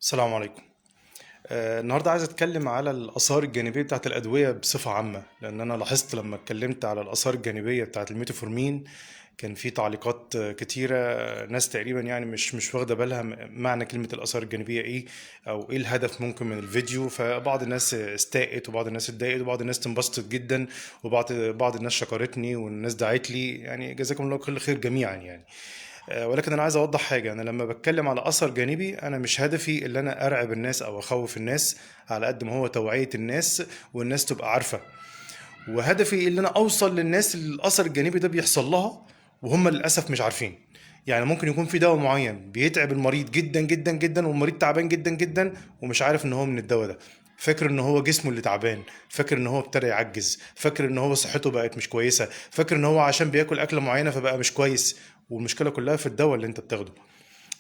السلام عليكم. النهارده عايز اتكلم على الاثار الجانبيه بتاعت الادويه بصفه عامه، لان انا لاحظت لما اتكلمت على الاثار الجانبيه بتاعت الميتفورمين كان في تعليقات كتيره. ناس تقريبا يعني مش واخده بالها معنى كلمه الاثار الجانبيه ايه، او ايه الهدف ممكن من الفيديو. فبعض الناس استاءت وبعض الناس اتضايقت وبعض الناس انبسطت جدا، وبعض الناس شكرتني والناس دعت لي، يعني جزاكم الله كل خير جميعا يعني. ولكن انا عايز اوضح حاجه. انا لما بتكلم على اثر جانبي انا مش هدفي ان انا ارعب الناس او اخوف الناس، على قد ما هو توعيه الناس والناس تبقى عارفه. وهدفي ان انا اوصل للناس اللي الاثر الجانبي ده بيحصل لها وهم للاسف مش عارفين. يعني ممكن يكون في دواء معين بيتعب المريض جدا جدا جدا، والمريض تعبان جدا جدا ومش عارف ان هو من الدواء ده. فاكر ان هو جسمه اللي تعبان، فاكر ان هو ابتدى يعجز، فاكر ان هو صحته بقت مش كويسه، فاكر ان هو عشان بياكل اكله معينه فبقى مش كويس. والمشكله كلها في الدواء اللي انت بتاخده.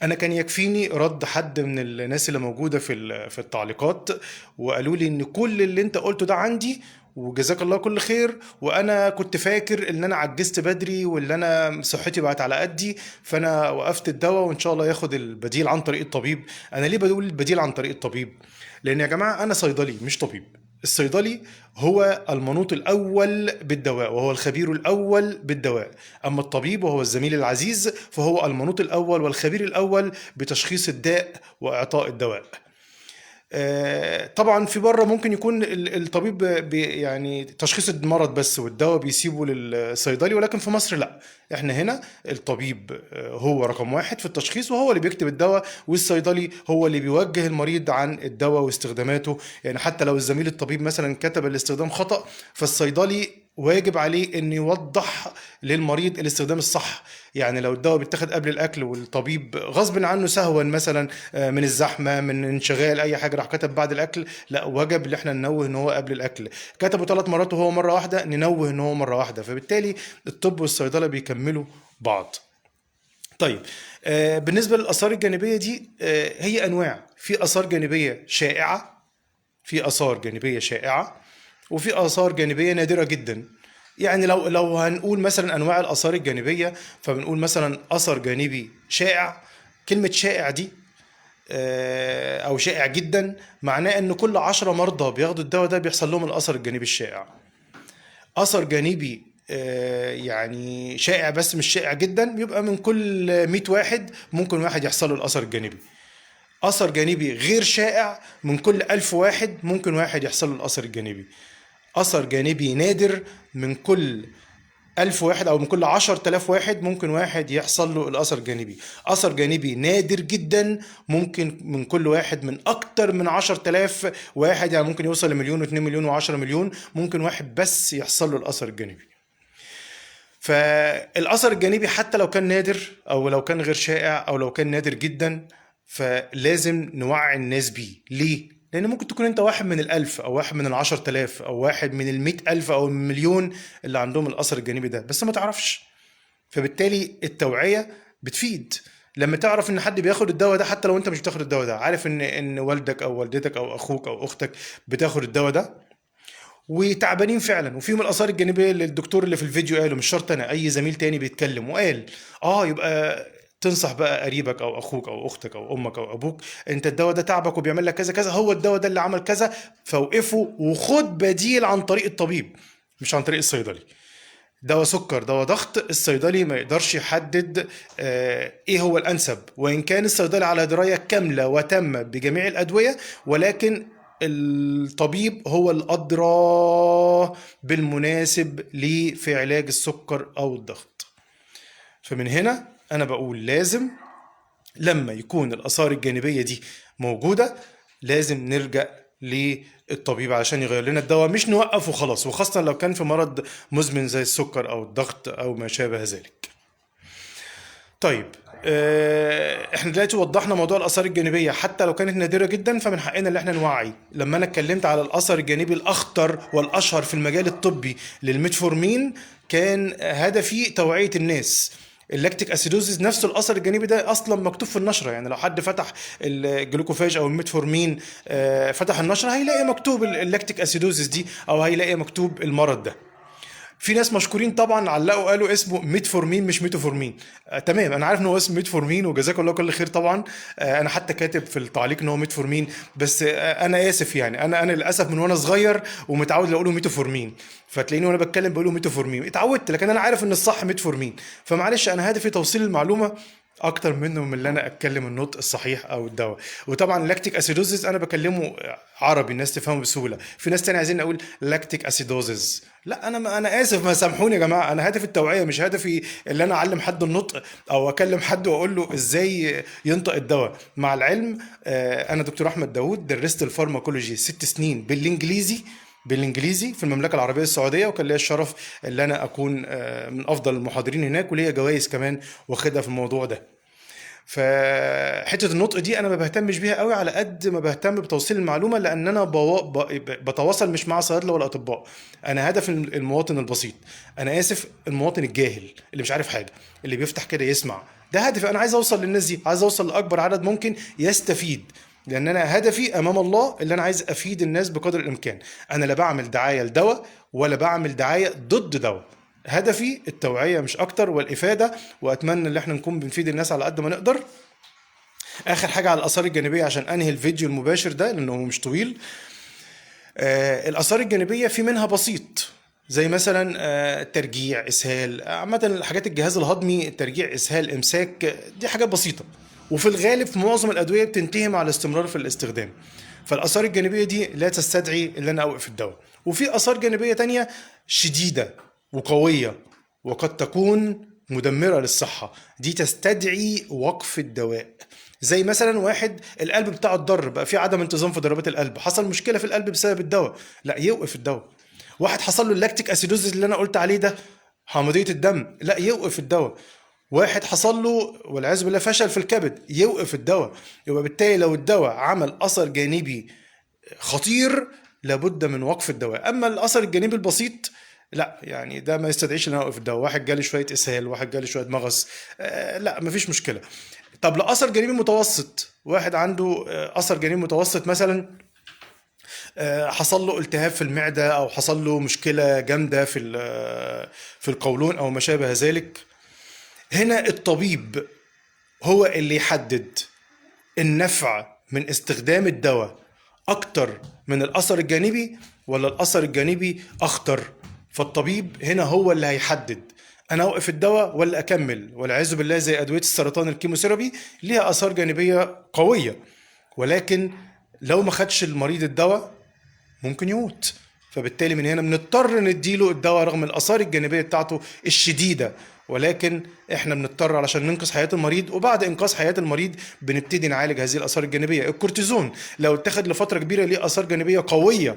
انا كان يكفيني رد حد من الناس اللي موجوده في التعليقات، وقالوا لي ان كل اللي انت قلته ده عندي، وجزاك الله كل خير، وانا كنت فاكر ان انا عجزت بدري واللي انا صحتي بقت على قدي، فانا وقفت الدواء وان شاء الله ياخد البديل عن طريق الطبيب. انا ليه بقول البديل عن طريق الطبيب؟ لان يا جماعه انا صيدلي مش طبيب. الصيدلي هو المنوط الأول بالدواء وهو الخبير الأول بالدواء. أما الطبيب وهو الزميل العزيز فهو المنوط الأول والخبير الأول بتشخيص الداء وإعطاء الدواء. طبعا في بره ممكن يكون الطبيب يعني تشخيص المرض بس، والدواء بيسيبه للصيدلي، ولكن في مصر لا. احنا هنا الطبيب هو رقم واحد في التشخيص، وهو اللي بيكتب الدواء، والصيدلي هو اللي بيوجه المريض عن الدواء واستخداماته. يعني حتى لو الزميل الطبيب مثلا كتب الاستخدام خطأ، فالصيدلي واجب عليه ان يوضح للمريض الاستخدام الصح. يعني لو الدواء بيتاخد قبل الاكل والطبيب غصب عنه سهوا مثلا من الزحمه من انشغال اي حاجه راح كتب بعد الاكل، لا، وجب ان احنا ننوه ان هو قبل الاكل. كتبه 3 مرات وهو مره واحده، ننوه ان هو مره واحده. فبالتالي الطب والصيدله بيكملوا بعض. طيب، بالنسبه للاثار الجانبيه دي، هي انواع. في اثار جانبيه شائعه، في اثار جانبيه شائعه وفي اثار جانبيه نادره جدا. يعني لو هنقول مثلا انواع الاثار الجانبيه، فبنقول مثلا اثر جانبي شائع. كلمه شائع دي او شائع جدا معناه ان كل 10 مرضى بياخدوا الدواء ده بيحصل لهم الاثر الجانبي الشائع. اثر جانبي يعني شائع بس مش شائع جدا، بيبقى من كل 100 واحد ممكن واحد يحصل له الاثر الجانبي. اثر جانبي غير شائع من كل 1000 واحد ممكن واحد يحصل له الاثر الجانبي. اثر جانبي نادر من كل 1000 واحد او من كل 10000 واحد ممكن واحد يحصل له الاثر الجانبي. اثر جانبي نادر جدا ممكن من كل واحد من اكتر من 10000 واحد، يعني ممكن يوصل لمليون و2 مليون و10 مليون، ممكن واحد بس يحصل له الاثر الجانبي. فالاثر الجانبي حتى لو كان نادر او لو كان غير شائع او لو كان نادر جدا، فلازم نوعي الناس بيه. ليه؟ لان ممكن تكون انت واحد من ال1000 او واحد من ال10000 او واحد من ال100,000 او المليون اللي عندهم الاثر الجانبي ده، بس ما تعرفش. فبالتالي التوعية بتفيد. لما تعرف ان حد بياخد الدواء ده، حتى لو انت مش بتاخد الدواء ده، عارف ان والدك او والدتك او اخوك او اختك بتاخد الدواء ده وتعبانين فعلا وفيهم الاثار الجانبيه اللي الدكتور اللي في الفيديو قاله، مش شرط انا، اي زميل تاني بيتكلم وقال، يبقى تنصح بقى قريبك او اخوك او اختك او امك او ابوك: انت الدواء ده تعبك وبيعمل لك كذا كذا، هو الدواء ده اللي عمل كذا، فوقفه وخد بديل عن طريق الطبيب مش عن طريق الصيدلي. دواء سكر، دواء ضغط، الصيدلي ما يقدرش يحدد ايه هو الانسب، وان كان الصيدلي على درايه كامله وتامه بجميع الادويه، ولكن الطبيب هو الادرى بالمناسب ليه في علاج السكر او الضغط. فمن هنا انا بقول لازم لما يكون الآثار الجانبية دي موجودة لازم نلجأ للطبيب علشان يغير لنا الدواء، مش نوقف وخلاص، وخاصة لو كان في مرض مزمن زي السكر أو الضغط أو ما شابه ذلك. طيب، احنا دلوقتي وضحنا موضوع الاثار الجانبيه، حتى لو كانت نادره جدا فمن حقنا ان احنا نوعي. لما انا اتكلمت على الاثر الجانبي الاخطر والاشهر في المجال الطبي للميتفورمين، كان هدفي توعيه الناس. اللاكتيك اسيدوزيس نفسه الاثر الجانبي ده اصلا مكتوب في النشره. يعني لو حد فتح الجلوكوفاج او الميتفورمين، فتح النشره هيلاقي مكتوب اللاكتيك اسيدوزيس دي، او هيلاقي مكتوب المرض ده. في ناس مشكورين طبعا علقوا قالوا اسمه ميتفورمين مش ميتوفورمين. تمام، انا عارف ان هو اسمه ميتفورمين وجزاك الله كل خير طبعا. انا حتى كاتب في التعليق ان هو ميتفورمين، بس انا اسف يعني، انا للاسف من وانا صغير ومتعود اقوله ميتوفورمين، فتلاقيني وانا بتكلم بقوله ميتوفورمين، اتعودت، لكن انا عارف ان الصح ميتفورمين. فمعلش انا هدفي توصيل المعلومه اكتر منه من اللي انا اتكلم النطق الصحيح او الدواء. وطبعا لاكتيك اسيدوزز انا بكلمه عربي الناس تفهمه بسهوله، في ناس تاني عايزين اقول لاكتيك اسيدوزز، لا انا اسف، ما سامحوني يا جماعه، انا هدفي التوعيه مش هدفي اللي انا اعلم حد النطق او اكلم حد واقول له ازاي ينطق الدواء. مع العلم انا دكتور احمد داوود، درست الفارماكولوجي 6 سنين بالانجليزي في المملكه العربيه السعوديه، وكان ليا الشرف ان انا اكون من افضل المحاضرين هناك، وليا جوائز كمان واخدها في الموضوع ده. فحته النطق دي انا ما بهتمش بيها قوي على قد ما بهتم بتوصيل المعلومه، لان انا بتواصل مش مع صيادله ولا اطباء، انا هدف المواطن البسيط، انا اسف، المواطن الجاهل اللي مش عارف حاجه، اللي بيفتح كده يسمع، ده هدفي. انا عايز اوصل للناس دي، عايز اوصل لاكبر عدد ممكن يستفيد، لان انا هدفي امام الله اللي انا عايز افيد الناس بقدر الامكان. انا لا بعمل دعايه لدواء ولا بعمل دعايه ضد دواء، هدفي التوعيه مش اكتر والافاده، واتمنى ان احنا نكون بنفيد الناس على قد ما نقدر. اخر حاجه على الاثار الجانبيه عشان انهي الفيديو المباشر ده لانه مش طويل. الاثار الجانبيه في منها بسيط، زي مثلا ترجيع، اسهال، عامه الحاجات الجهاز الهضمي، ترجيع، اسهال، امساك، دي حاجات بسيطه، وفي الغالب في معظم الادويه بتنتهي مع الاستمرار في الاستخدام. فالاثار الجانبيه دي لا تستدعي ان انا اوقف الدواء. وفي اثار جانبيه تانية شديده وقويه وقد تكون مدمره للصحه، دي تستدعي وقف الدواء. زي مثلا واحد القلب بتاعه اتضرر، بقى في عدم انتظام في ضربات القلب، حصل مشكله في القلب بسبب الدواء، لا يوقف الدواء. واحد حصل له اللاكتيك اسيدوزيس اللي انا قلت عليه ده، حامضيه الدم، لا يوقف الدواء. واحد حصل له والعياذ بالله فشل في الكبد، يوقف الدواء. يبقى بالتالي لو الدواء عمل اثر جانبي خطير لابد من وقف الدواء. اما الاثر الجانبي البسيط لا، يعني ده ما يستدعيش ان انا اوقف الدواء. واحد جالي شويه اسهال، واحد جالي شويه مغص، لا مفيش مشكله. طب لاثر جانبي متوسط، واحد عنده اثر جانبي متوسط مثلا حصل له التهاب في المعده، او حصل له مشكله جامده في القولون او ما شابه ذلك، هنا الطبيب هو اللي يحدد النفع من استخدام الدواء اكتر من الاثر الجانبي ولا الاثر الجانبي اخطر. فالطبيب هنا هو اللي هيحدد انا اوقف الدواء ولا اكمل. والعياذ بالله زي ادويه السرطان الكيموثيرابي ليها اثار جانبيه قويه، ولكن لو ما خدش المريض الدواء ممكن يموت. فبالتالي من هنا بنضطر نديله الدواء رغم الاثار الجانبيه بتاعته الشديده، ولكن احنا بنضطر علشان ننقذ حياه المريض. وبعد انقاذ حياه المريض بنبتدي نعالج هذه الاثار الجانبيه. الكورتيزون لو اتخذ لفتره كبيره ليه اثار جانبيه قويه،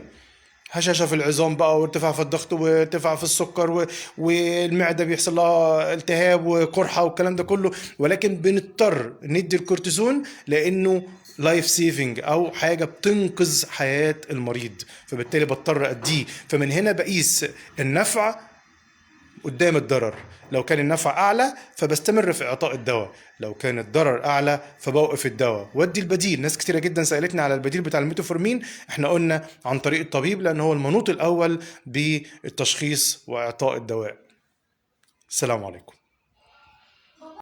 هشاشة في العظام بقى، وارتفاع في الضغط، وارتفاع في السكر، والمعدة بيحصل لها التهاب وقرحة والكلام ده كله، ولكن بنضطر ندي الكورتيزون لأنه لايف سيفنج أو حاجة بتنقذ حياة المريض، فبالتالي بضطر أديه. فمن هنا بقيس النفع قدام الضرر. لو كان النفع اعلى فبستمر في اعطاء الدواء، لو كان الضرر اعلى فبوقف الدواء وادي البديل. ناس كتيره جدا سالتني على البديل بتاع الميتوفورمين، احنا قلنا عن طريق الطبيب لان هو المنوط الاول بالتشخيص واعطاء الدواء. السلام عليكم.